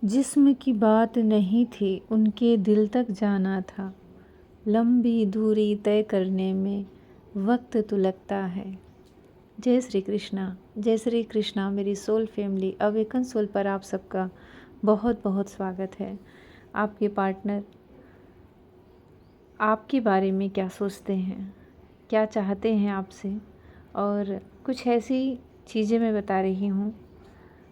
जिस्म की बात नहीं थी, उनके दिल तक जाना था। लंबी दूरी तय करने में वक्त तो लगता है। जय श्री कृष्णा, जय श्री कृष्णा। मेरी सोल फैमिली अवेकन सोल पर आप सबका बहुत बहुत स्वागत है। आपके पार्टनर आपके बारे में क्या सोचते हैं, क्या चाहते हैं आपसे, और कुछ ऐसी चीज़ें मैं बता रही हूँ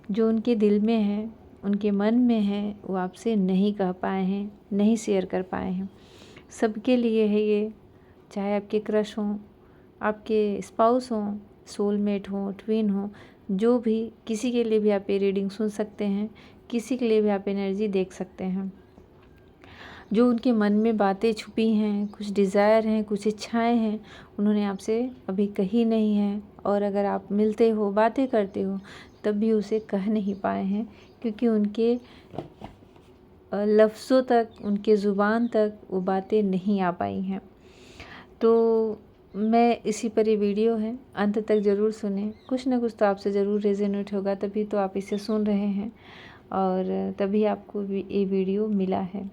जो उनके दिल में है, उनके मन में है, वो आपसे नहीं कह पाए हैं, नहीं शेयर कर पाए हैं। सबके लिए है ये, चाहे आपके क्रश हों, आपके स्पाउस हों, सोलमेट हों, ट्विन हों, जो भी, किसी के लिए भी आप ये रीडिंग सुन सकते हैं, किसी के लिए भी आप एनर्जी देख सकते हैं। जो उनके मन में बातें छुपी हैं, कुछ डिज़ायर हैं, कुछ इच्छाएं हैं, उन्होंने आपसे अभी कही नहीं है, और अगर आप मिलते हो, बातें करते हो, तब भी उसे कह नहीं पाए हैं, क्योंकि उनके लफ्ज़ों तक, उनके ज़ुबान तक वो बातें नहीं आ पाई हैं। तो मैं इसी पर ये वीडियो है, अंत तक ज़रूर सुने। कुछ ना कुछ तो आपसे ज़रूर रेजोनेट होगा, तभी तो आप इसे सुन रहे हैं, और तभी आपको ये वीडियो मिला है।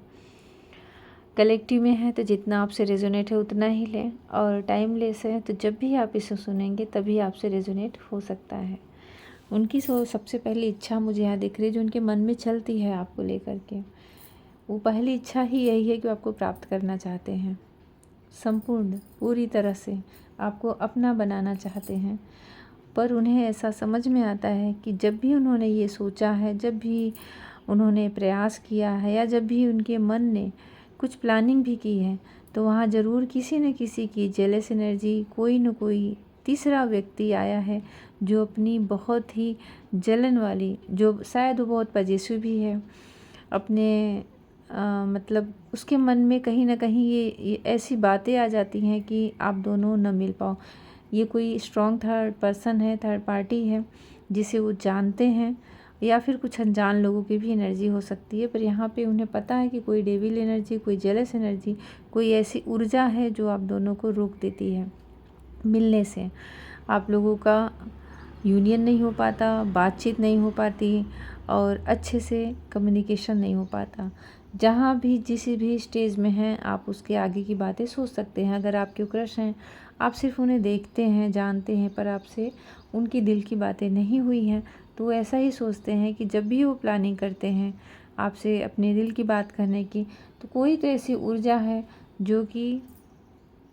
कलेक्टिव में है तो जितना आपसे रेजोनेट है उतना ही लें, और टाइमलेस है तो जब भी आप इसे सुनेंगे तभी आपसे रेजोनेट हो सकता है। उनकी सबसे पहली इच्छा मुझे यहाँ दिख रही है, जो उनके मन में चलती है आपको लेकर के, वो पहली इच्छा ही यही है कि आपको प्राप्त करना चाहते हैं। संपूर्ण पूरी तरह से आपको अपना बनाना चाहते हैं। पर उन्हें ऐसा समझ में आता है कि जब भी उन्होंने ये सोचा है, जब भी उन्होंने प्रयास किया है, या जब भी उनके मन ने कुछ प्लानिंग भी की है, तो वहाँ ज़रूर किसी न किसी की जेलस एनर्जी, कोई न कोई तीसरा व्यक्ति आया है जो अपनी बहुत ही जलन वाली, जो शायद वो बहुत पजेसिव भी है अपने मतलब उसके मन में कहीं ना कहीं ये ऐसी बातें आ जाती हैं कि आप दोनों न मिल पाओ। ये कोई स्ट्रॉन्ग थर्ड पर्सन है, थर्ड पार्टी है, जिसे वो जानते हैं, या फिर कुछ अनजान लोगों की भी एनर्जी हो सकती है। पर यहाँ पे उन्हें पता है कि कोई डेविल एनर्जी, कोई जेलस एनर्जी, कोई ऐसी ऊर्जा है जो आप दोनों को रोक देती है मिलने से। आप लोगों का यूनियन नहीं हो पाता, बातचीत नहीं हो पाती, और अच्छे से कम्युनिकेशन नहीं हो पाता। जहाँ भी जिस भी स्टेज में हैं, आप उसके आगे की बातें सोच सकते हैं। अगर आपके क्रश हैं, आप सिर्फ उन्हें देखते हैं, जानते हैं, पर आपसे उनकी दिल की बातें नहीं हुई हैं, तो वो ऐसा ही सोचते हैं कि जब भी वो प्लानिंग करते हैं आपसे अपने दिल की बात करने की, तो कोई तो ऐसी ऊर्जा है जो कि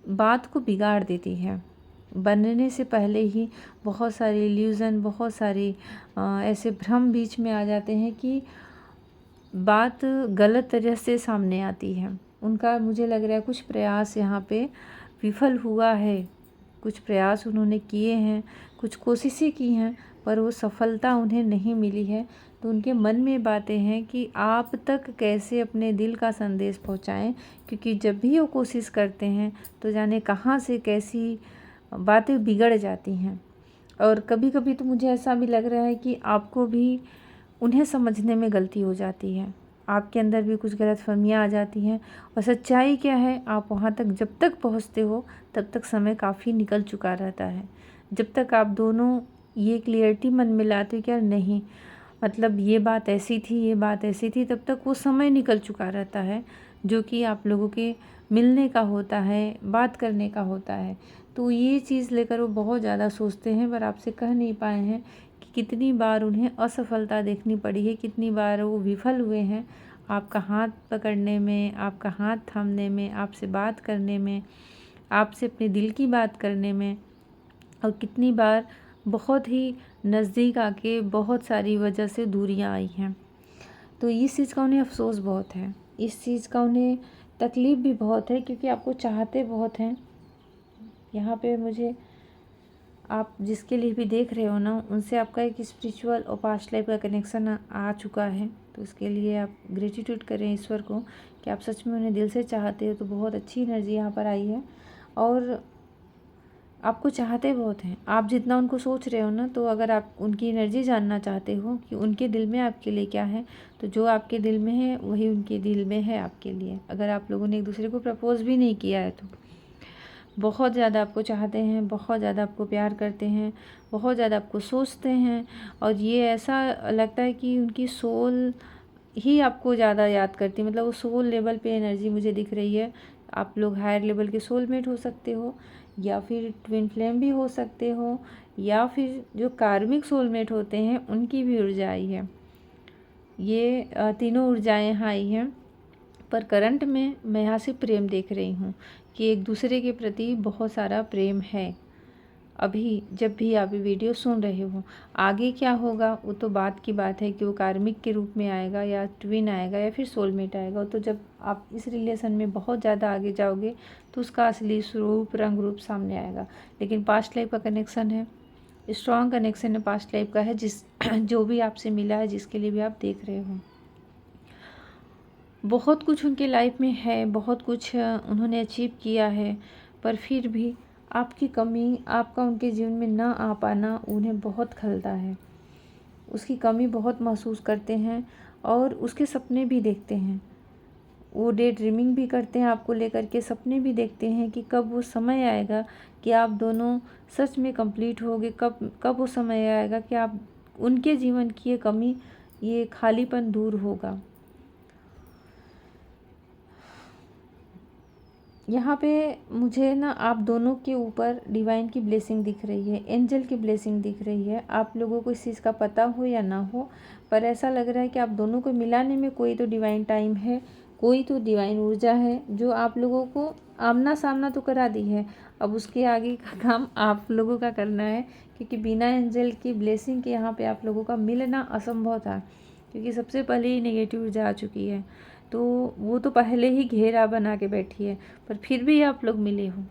बात को बिगाड़ देती है। बनने से पहले ही बहुत सारे इल्यूज़न, बहुत सारी ऐसे भ्रम बीच में आ जाते हैं कि बात गलत तरह से सामने आती है। उनका मुझे लग रहा है कुछ प्रयास यहाँ पे विफल हुआ है, कुछ प्रयास उन्होंने किए हैं, कुछ कोशिशें की हैं, पर वो सफलता उन्हें नहीं मिली है। तो उनके मन में बातें हैं कि आप तक कैसे अपने दिल का संदेश पहुँचाएँ, क्योंकि जब भी वो कोशिश करते हैं तो जाने कहाँ से कैसी बातें बिगड़ जाती हैं। और कभी कभी तो मुझे ऐसा भी लग रहा है कि आपको भी उन्हें समझने में गलती हो जाती है, आपके अंदर भी कुछ गलतफहमियाँ आ जाती हैं। और सच्चाई क्या है, आप वहाँ तक जब तक पहुँचते हो तब तक समय काफ़ी निकल चुका रहता है। जब तक आप दोनों ये क्लियरिटी मन में लाते हो क्या नहीं, मतलब ये बात ऐसी थी, ये बात ऐसी थी, तब तक वो समय निकल चुका रहता है जो कि आप लोगों के मिलने का होता है, बात करने का होता है। तो ये चीज़ लेकर वो बहुत ज़्यादा सोचते हैं, पर आपसे कह नहीं पाए हैं कि कितनी बार उन्हें असफलता देखनी पड़ी है, कितनी बार वो विफल हुए हैं आपका हाथ पकड़ने में, आपका हाथ थामने में, आपसे बात करने में, आपसे अपने दिल की बात करने में, और कितनी बार बहुत ही नज़दीक आके बहुत सारी वजह से दूरियां आई हैं। तो इस चीज़ का उन्हें अफसोस बहुत है, इस चीज़ का उन्हें तकलीफ़ भी बहुत है, क्योंकि आपको चाहते बहुत हैं। यहाँ पे मुझे, आप जिसके लिए भी देख रहे हो ना, उनसे आपका एक स्पिरिचुअल और पास्ट लाइफ का कनेक्शन आ चुका है। तो इसके लिए आप ग्रेटिट्यूड करें ईश्वर को कि आप सच में उन्हें दिल से चाहते हो। तो बहुत अच्छी एनर्जी यहाँ पर आई है, और आपको चाहते बहुत हैं। आप जितना उनको सोच रहे हो ना, तो अगर आप उनकी एनर्जी जानना चाहते हो कि उनके दिल में आपके लिए क्या है, तो जो आपके दिल में है वही उनके दिल में है आपके लिए। अगर आप लोगों ने एक दूसरे को प्रपोज़ भी नहीं किया है तो बहुत ज़्यादा आपको चाहते हैं, बहुत ज़्यादा आपको प्यार करते हैं, बहुत ज़्यादा आपको सोचते हैं। और ये ऐसा लगता है कि उनकी सोल ही आपको ज़्यादा याद करती है, मतलब वो सोल लेवल पे एनर्जी मुझे दिख रही है। आप लोग हायर लेवल के सोलमेट हो सकते हो, या फिर ट्विन फ्लेम भी हो सकते हो, या फिर जो कार्मिक सोलमेट होते हैं उनकी भी ऊर्जा आई है। ये तीनों ऊर्जाएं यहाँ आई हैं। पर करंट में मैं यहाँ से प्रेम देख रही हूँ कि एक दूसरे के प्रति बहुत सारा प्रेम है। अभी जब भी आप ये वीडियो सुन रहे हो, आगे क्या होगा वो तो बात की बात है कि वो कार्मिक के रूप में आएगा या ट्विन आएगा या फिर सोलमेट आएगा। तो जब आप इस रिलेशन में बहुत ज़्यादा आगे जाओगे तो उसका असली स्वरूप, रंग रूप सामने आएगा। लेकिन पास्ट लाइफ का कनेक्शन है, स्ट्रॉन्ग कनेक्शन है पास्ट लाइफ का है, जिस जो भी आपसे मिला है, जिसके लिए भी आप देख रहे हो। बहुत कुछ उनके लाइफ में है, बहुत कुछ उन्होंने अचीव किया है, पर फिर भी आपकी कमी, आपका उनके जीवन में ना आ पाना उन्हें बहुत खलता है। उसकी कमी बहुत महसूस करते हैं और उसके सपने भी देखते हैं। वो डे ड्रीमिंग भी करते हैं, आपको लेकर के सपने भी देखते हैं कि कब वो समय आएगा कि आप दोनों सच में कंप्लीट होगे, कब वो समय आएगा कि आप उनके जीवन की ये कमी, ये खालीपन दूर होगा। यहाँ पे मुझे ना आप दोनों के ऊपर डिवाइन की ब्लेसिंग दिख रही है, एंजल की ब्लेसिंग दिख रही है। आप लोगों को इस चीज़ का पता हो या ना हो, पर ऐसा लग रहा है कि आप दोनों को मिलाने में कोई तो डिवाइन टाइम है, कोई तो डिवाइन ऊर्जा है जो आप लोगों को आमना सामना तो करा दी है। अब उसके आगे का काम आप लोगों का करना है, क्योंकि बिना एंजल की ब्लेसिंग के यहाँ पे आप लोगों का मिलना असंभव था, क्योंकि सबसे पहले ही नेगेटिव ऊर्जा आ चुकी है। तो वो तो पहले ही घेरा बना के बैठी है, पर फिर भी आप लोग मिले हो,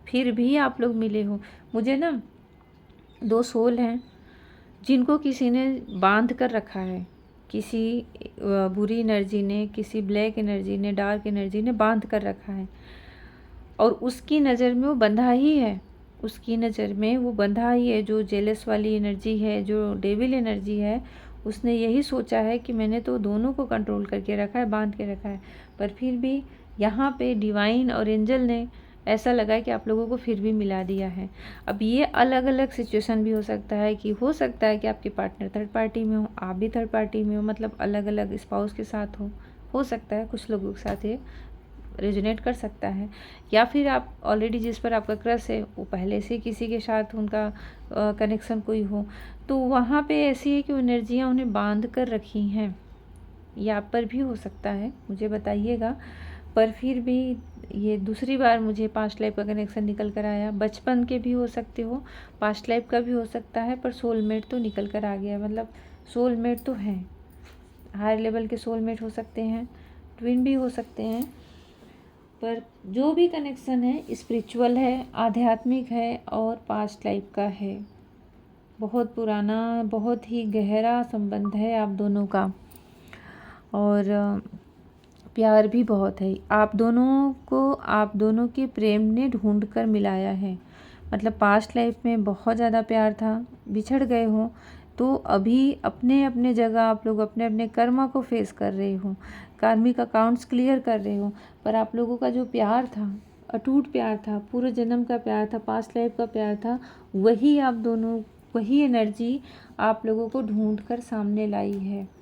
फिर भी आप लोग मिले हो। मुझे ना 2 सोल हैं जिनको किसी ने बांध कर रखा है, किसी बुरी एनर्जी ने, किसी ब्लैक एनर्जी ने, डार्क एनर्जी ने बांध कर रखा है, और उसकी नज़र में वो बंधा ही है, उसकी नज़र में वो बंधा ही है। जो जेलस वाली एनर्जी है, जो डेविल एनर्जी है, उसने यही सोचा है कि मैंने तो दोनों को कंट्रोल करके रखा है, बांध के रखा है। पर फिर भी यहाँ पे डिवाइन और एंजल ने ऐसा लगा है कि आप लोगों को फिर भी मिला दिया है। अब ये अलग अलग सिचुएशन भी हो सकता है कि आपके पार्टनर थर्ड पार्टी में हो, आप भी थर्ड पार्टी में हो, मतलब अलग अलग स्पाउस के साथ हो सकता है कुछ लोगों के साथ ये रेजोनेट कर सकता है। या फिर आप ऑलरेडी जिस पर आपका क्रश है वो पहले से किसी के साथ उनका कनेक्शन कोई हो, तो वहाँ पे ऐसी है कि एनर्जियाँ उन्हें बांध कर रखी हैं। या आप पर भी हो सकता है, मुझे बताइएगा। पर फिर भी ये दूसरी बार मुझे पास्ट लाइफ का कनेक्शन निकल कर आया। बचपन के भी हो सकते हो, पास्ट लाइफ का भी हो सकता है, पर सोलमेट तो निकल कर आ गया। मतलब सोलमेट तो हैं, हायर लेवल के सोलमेट हो सकते हैं, ट्विन भी हो सकते हैं, पर जो भी कनेक्शन है स्पिरिचुअल है, आध्यात्मिक है और पास्ट लाइफ का है। बहुत पुराना, बहुत ही गहरा संबंध है आप दोनों का, और प्यार भी बहुत है। आप दोनों को, आप दोनों के प्रेम ने ढूंढ कर मिलाया है। मतलब पास्ट लाइफ में बहुत ज़्यादा प्यार था, बिछड़ गए हो, तो अभी अपने अपने जगह आप लोग अपने अपने कर्मा को फेस कर रहे हो, कार्मिक अकाउंट्स क्लियर कर रहे हो। पर आप लोगों का जो प्यार था, अटूट प्यार था, पूरे जन्म का प्यार था, पास्ट लाइफ का प्यार था, वही आप दोनों, वही एनर्जी आप लोगों को ढूंढ कर सामने लाई है।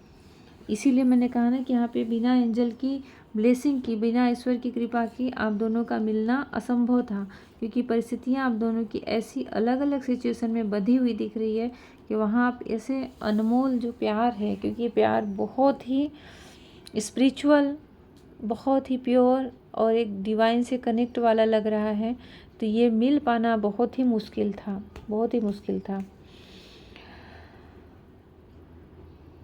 इसीलिए मैंने कहा ना कि यहाँ पे बिना एंजल की ब्लेसिंग की, बिना ईश्वर की कृपा की आप दोनों का मिलना असंभव था, क्योंकि परिस्थितियाँ आप दोनों की ऐसी अलग अलग सिचुएशन में बंधी हुई दिख रही है कि वहाँ आप ऐसे अनमोल जो प्यार है, क्योंकि ये प्यार बहुत ही स्पिरिचुअल, बहुत ही प्योर और एक डिवाइन से कनेक्ट वाला लग रहा है, तो ये मिल पाना बहुत ही मुश्किल था, बहुत ही मुश्किल था।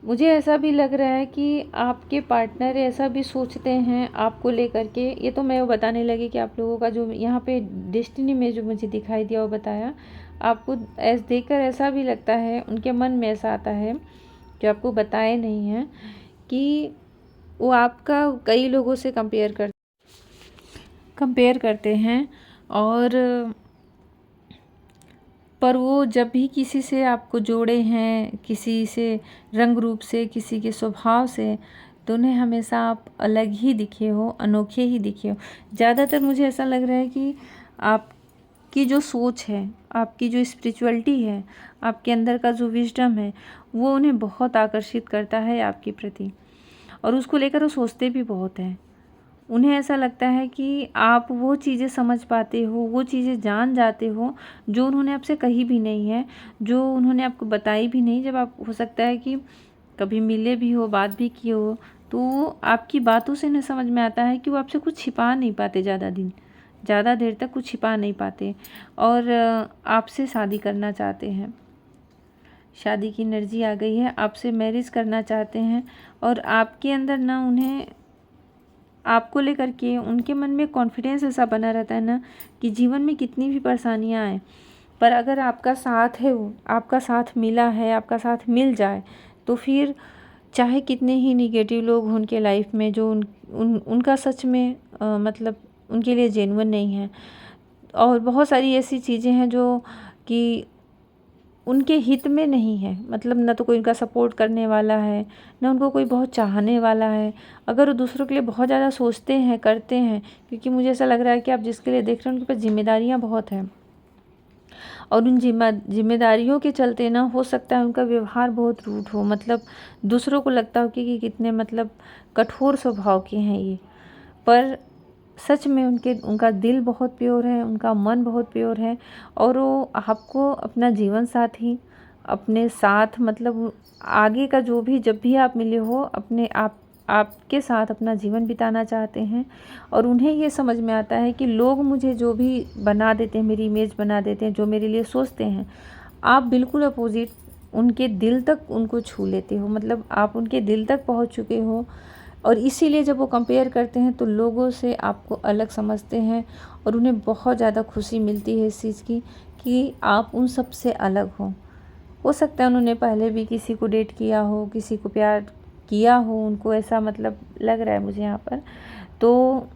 मुझे ऐसा भी लग रहा है कि आपके पार्टनर ऐसा भी सोचते हैं आपको लेकर के। ये तो मैं वो बताने लगी कि आप लोगों का जो यहाँ पे डेस्टिनी में जो मुझे दिखाई दिया वो बताया आपको, ऐसा देखकर ऐसा भी लगता है, उनके मन में ऐसा आता है जो आपको बताए नहीं हैं, कि वो आपका कई लोगों से कंपेयर करते हैं। और पर वो जब भी किसी से आपको जोड़े हैं, किसी से रंग रूप से, किसी के स्वभाव से, तो उन्हें हमेशा आप अलग ही दिखे हो, अनोखे ही दिखे हो। ज़्यादातर मुझे ऐसा लग रहा है कि आपकी जो सोच है, आपकी जो स्पिरिचुअलिटी है, आपके अंदर का जो विजडम है, वो उन्हें बहुत आकर्षित करता है आपके प्रति। और उसको लेकर वो सोचते भी बहुत हैं। उन्हें ऐसा लगता है कि आप वो चीज़ें समझ पाते हो, वो चीज़ें जान जाते हो जो उन्होंने आपसे कही भी नहीं है, जो उन्होंने आपको बताई भी नहीं। जब आप हो सकता है कि कभी मिले भी हो, बात भी किए हो, तो आपकी बातों से उन्हें समझ में आता है कि वो आपसे कुछ छिपा नहीं पाते ज़्यादा देर तक कुछ छिपा नहीं पाते और आपसे शादी करना चाहते हैं। शादी की एनर्जी आ गई है, आपसे मैरिज करना चाहते हैं और आपके अंदर ना उन्हें आपको लेकर के उनके मन में कॉन्फिडेंस ऐसा बना रहता है ना कि जीवन में कितनी भी परेशानियां आए, पर अगर आपका साथ है, वो आपका साथ मिला है, आपका साथ मिल जाए, तो फिर चाहे कितने ही निगेटिव लोग हों उनके लाइफ में, जो उनका सच में मतलब उनके लिए जेन्युइन नहीं है। और बहुत सारी ऐसी चीज़ें हैं जो कि उनके हित में नहीं है, मतलब ना तो कोई उनका सपोर्ट करने वाला है, ना उनको कोई बहुत चाहने वाला है। अगर वो दूसरों के लिए बहुत ज़्यादा सोचते हैं, करते हैं, क्योंकि मुझे ऐसा लग रहा है कि आप जिसके लिए देख रहे हैं उनके पास जिम्मेदारियाँ बहुत हैं और उन जिम्मेदारियों के चलते ना हो सकता है उनका व्यवहार बहुत रूड हो, मतलब दूसरों को लगता हो कि कितने मतलब कठोर स्वभाव के हैं ये, पर सच में उनका दिल बहुत प्योर है, उनका मन बहुत प्योर है और वो आपको अपना जीवन साथी अपने साथ, मतलब आगे का जो भी, जब भी आप मिले हो, अपने आपके साथ अपना जीवन बिताना चाहते हैं। और उन्हें ये समझ में आता है कि लोग मुझे जो भी बना देते हैं, मेरी इमेज बना देते हैं, जो मेरे लिए सोचते हैं, आप बिल्कुल अपोजिट उनके दिल तक उनको छू लेते हो, मतलब आप उनके दिल तक पहुंच चुके हो। और इसीलिए जब वो कंपेयर करते हैं तो लोगों से आपको अलग समझते हैं और उन्हें बहुत ज़्यादा खुशी मिलती है इस चीज़ की कि आप उन सब से अलग हो सकता है उन्होंने पहले भी किसी को डेट किया हो, किसी को प्यार किया हो, उनको ऐसा मतलब लग रहा है मुझे यहाँ पर, तो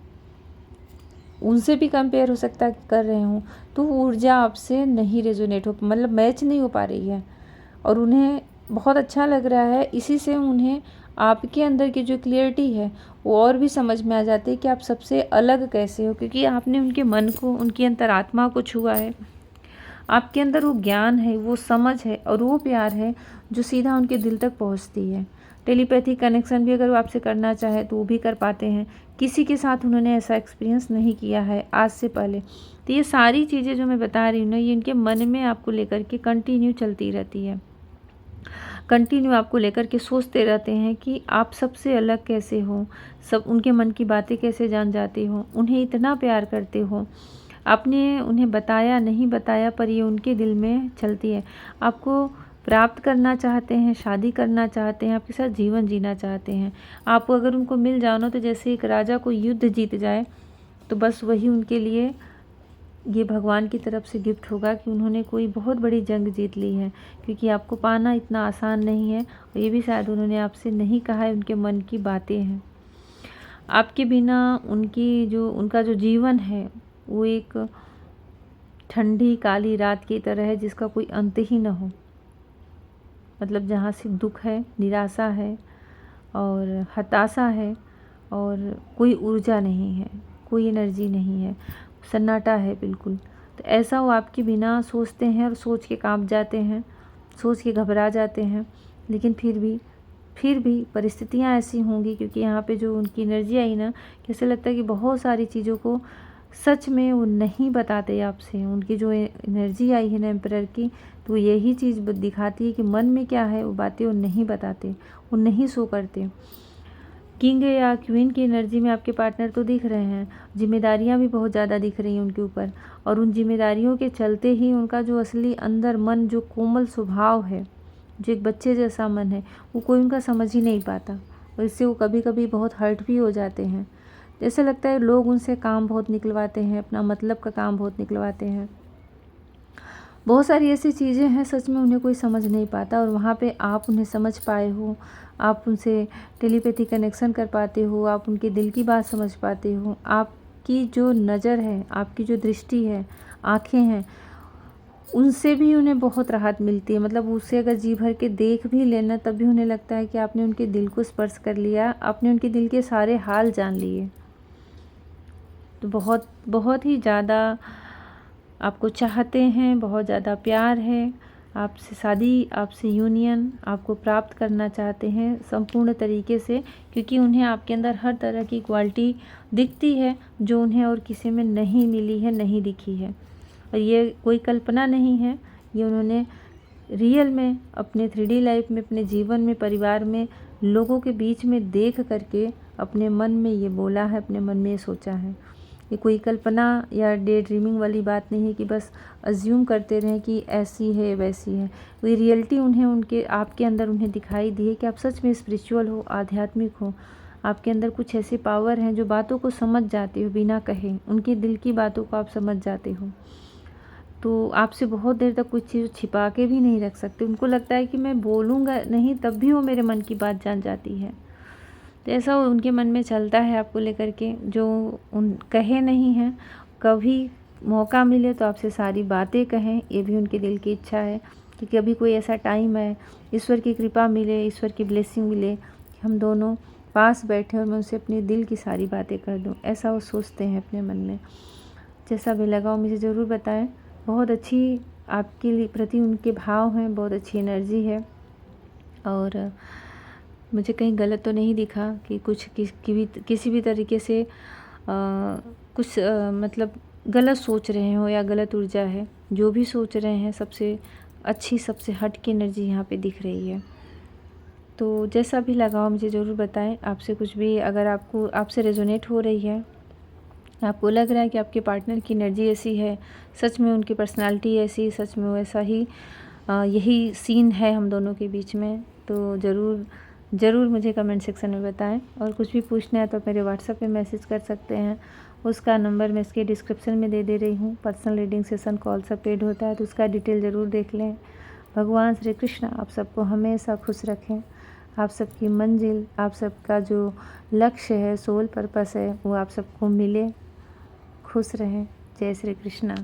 उनसे भी कंपेयर हो सकता है कर रहे हों, तो ऊर्जा आपसे नहीं रेजोनेट हो, मतलब मैच नहीं हो पा रही है और उन्हें बहुत अच्छा लग रहा है। इसी से उन्हें आपके अंदर की जो क्लियरिटी है वो और भी समझ में आ जाती है कि आप सबसे अलग कैसे हो, क्योंकि आपने उनके मन को, उनकी अंतरात्मा को छुआ है। आपके अंदर वो ज्ञान है, वो समझ है और वो प्यार है जो सीधा उनके दिल तक पहुंचती है। टेलीपैथी कनेक्शन भी अगर वो आपसे करना चाहे तो वो भी कर पाते हैं। किसी के साथ उन्होंने ऐसा एक्सपीरियंस नहीं किया है आज से पहले। तो ये सारी चीज़ें जो मैं बता रही हूँ ना, ये उनके मन में आपको लेकर के कंटिन्यू चलती रहती है, कंटिन्यू आपको लेकर के सोचते रहते हैं कि आप सबसे अलग कैसे हो, सब उनके मन की बातें कैसे जान जाते हो, उन्हें इतना प्यार करते हो। आपने उन्हें बताया नहीं बताया, पर ये उनके दिल में चलती है। आपको प्राप्त करना चाहते हैं, शादी करना चाहते हैं, आपके साथ जीवन जीना चाहते हैं। आप अगर उनको मिल जाओ ना, तो जैसे एक राजा को युद्ध जीत जाए, तो बस वही उनके लिए ये भगवान की तरफ से गिफ्ट होगा कि उन्होंने कोई बहुत बड़ी जंग जीत ली है, क्योंकि आपको पाना इतना आसान नहीं है और ये भी शायद उन्होंने आपसे नहीं कहा है, उनके मन की बातें हैं। आपके बिना उनका जो जीवन है वो एक ठंडी काली रात की तरह है जिसका कोई अंत ही न हो, मतलब जहाँ सिर्फ दुख है, निराशा है और हताशा है और कोई ऊर्जा नहीं है, कोई एनर्जी नहीं है, सन्नाटा है बिल्कुल। तो ऐसा वो आपके बिना सोचते हैं और सोच के कांप जाते हैं, सोच के घबरा जाते हैं, लेकिन फिर भी परिस्थितियाँ ऐसी होंगी, क्योंकि यहाँ पे जो उनकी एनर्जी आई ना, कैसे लगता है कि बहुत सारी चीज़ों को सच में वो नहीं बताते आपसे। उनकी जो एनर्जी आई है ना एम्परर की, तो यही चीज़ दिखाती है कि मन में क्या है, वो बातें वो नहीं बताते, वो नहीं शो करते। किंग या क्वीन की एनर्जी में आपके पार्टनर तो दिख रहे हैं, जिम्मेदारियां भी बहुत ज़्यादा दिख रही हैं उनके ऊपर, और उन जिम्मेदारियों के चलते ही उनका जो असली अंदर मन, जो कोमल स्वभाव है, जो एक बच्चे जैसा मन है, वो कोई उनका समझ ही नहीं पाता और इससे वो कभी कभी बहुत हर्ट भी हो जाते हैं। जैसे लगता है लोग उनसे काम बहुत निकलवाते हैं, अपना मतलब का काम बहुत निकलवाते हैं। बहुत सारी ऐसी चीज़ें हैं सच में उन्हें कोई समझ नहीं पाता, और वहाँ पे आप उन्हें समझ पाए हो, आप उनसे टेलीपैथी कनेक्शन कर पाते हो, आप उनके दिल की बात समझ पाते हो। आपकी जो नज़र है, आपकी जो दृष्टि है, आँखें हैं, उनसे भी उन्हें बहुत राहत मिलती है। मतलब उससे अगर जी भर के देख भी लेना, तब भी उन्हें लगता है कि आपने उनके दिल को स्पर्श कर लिया, आपने उनके दिल के सारे हाल जान लिए। तो बहुत ही ज़्यादा आपको चाहते हैं, बहुत ज़्यादा प्यार है, आपसे शादी, आपसे यूनियन आपको प्राप्त करना चाहते हैं संपूर्ण तरीके से, क्योंकि उन्हें आपके अंदर हर तरह की क्वालिटी दिखती है जो उन्हें और किसी में नहीं मिली है, नहीं दिखी है। और ये कोई कल्पना नहीं है, ये उन्होंने रियल में अपने 3D लाइफ में, अपने जीवन में, परिवार में, लोगों के बीच में देख करके अपने मन में ये बोला है, अपने मन में ये सोचा है। ये कोई कल्पना या डे ड्रीमिंग वाली बात नहीं है कि बस अज्यूम करते रहें कि ऐसी है वैसी है। कोई रियलिटी उन्हें उनके आपके अंदर उन्हें दिखाई दी है कि आप सच में स्पिरिचुअल हो, आध्यात्मिक हो, आपके अंदर कुछ ऐसी पावर हैं जो बातों को समझ जाते हो बिना कहे, उनके दिल की बातों को आप समझ जाते हो। तो आपसे बहुत देर तक कुछ चीज़ छिपा के भी नहीं रख सकते। उनको लगता है कि मैं बोलूँगा नहीं तब भी वो मेरे मन की बात जान जाती है। तो ऐसा उनके मन में चलता है आपको लेकर के, जो उन कहे नहीं हैं। कभी मौका मिले तो आपसे सारी बातें कहें, ये भी उनके दिल की इच्छा है कि कभी कोई ऐसा टाइम है, ईश्वर की कृपा मिले, ईश्वर की ब्लेसिंग मिले, हम दोनों पास बैठे और मैं उनसे अपने दिल की सारी बातें कर दूं। ऐसा वो सोचते हैं अपने मन में। जैसा भी लगा हो मुझे ज़रूर बताएं। बहुत अच्छी आपके लिए प्रति उनके भाव हैं, बहुत अच्छी एनर्जी है, और मुझे कहीं गलत तो नहीं दिखा कि कुछ किसी भी तरीके से कुछ मतलब गलत सोच रहे हो या गलत ऊर्जा है। जो भी सोच रहे हैं सबसे अच्छी, सबसे हट की एनर्जी यहाँ पे दिख रही है। तो जैसा भी लगा हो मुझे ज़रूर बताएं। आपसे कुछ भी अगर आपसे रेजोनेट हो रही है, आपको लग रहा है कि आपके पार्टनर की एनर्जी ऐसी है, सच में उनकी पर्सनालिटी ऐसी, सच में वैसा ही यही सीन है हम दोनों के बीच में, तो ज़रूर मुझे कमेंट सेक्शन में बताएं। और कुछ भी पूछना है तो मेरे व्हाट्सएप पे मैसेज कर सकते हैं। उसका नंबर मैं इसके डिस्क्रिप्शन में दे रही हूँ। पर्सनल रीडिंग सेशन कॉल से पेड होता है, तो उसका डिटेल ज़रूर देख लें। भगवान श्री कृष्ण आप सबको हमेशा खुश रखें। आप सबकी मंजिल, आप सबका जो लक्ष्य है, सोल पर्पस है, वो आप सबको मिले। खुश रहें। जय श्री कृष्णा।